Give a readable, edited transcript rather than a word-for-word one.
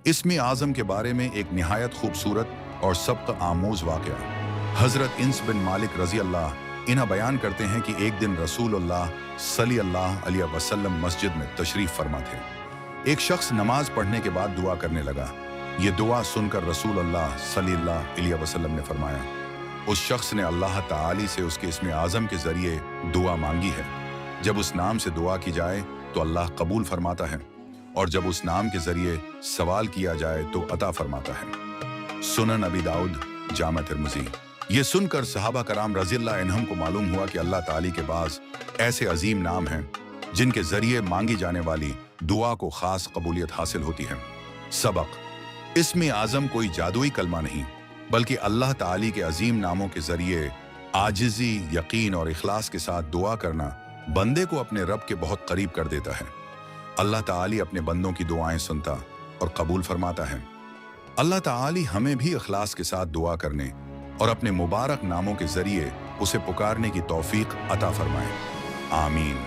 اسم आज़म के बारे में एक निहायत खूबसूरत और सबक आमोज वाक़या। हज़रत इन्स बिन मालिक रज़ी अल्लाह इन्हा बयान करते हैं कि एक दिन रसूलुल्लाह सल्लल्लाहु अलैहि वसल्लम मस्जिद में तशरीफ़ फरमा थे। एक शख्स नमाज पढ़ने के बाद दुआ करने लगा। ये दुआ सुनकर रसूलुल्लाह सल्लल्लाहु अलैहि वसल्लम ने फरमाया, उस शख्स ने अल्लाह ताली से उसके इस्म आज़म के ज़रिए दुआ मांगी है। जब उस नाम से दुआ की जाए तो अल्लाह कबूल फरमाता है, और जब उस नाम के ज़रिए सवाल किया जाए तो अता फरमाता है। सुनन अबी दाऊद, जामा तिर्मिज़ी। ये सुनकर सहाबा कराम रज़ियल्लाहु अन्हुम को मालूम हुआ कि अल्लाह ताली के पास ऐसे अजीम नाम हैं जिनके ज़रिए मांगी जाने वाली दुआ को ख़ास कबूलियत हासिल होती है। सबक: इस्म आज़म कोई जादुई कलमा नहीं, बल्कि अल्लाह ताली के अजीम नामों के ज़रिए आजिज़ी, यकीन और इखलास के साथ दुआ करना बंदे को अपने रब के बहुत करीब कर देता है। अल्लाह ताली अपने बंदों की दुआएं सुनता और कबूल फरमाता है। अल्लाह ताली हमें भी इखलास के साथ दुआ करने और अपने मुबारक नामों के ज़रिए उसे पुकारने की तौफीक अता फरमाए। आमीन।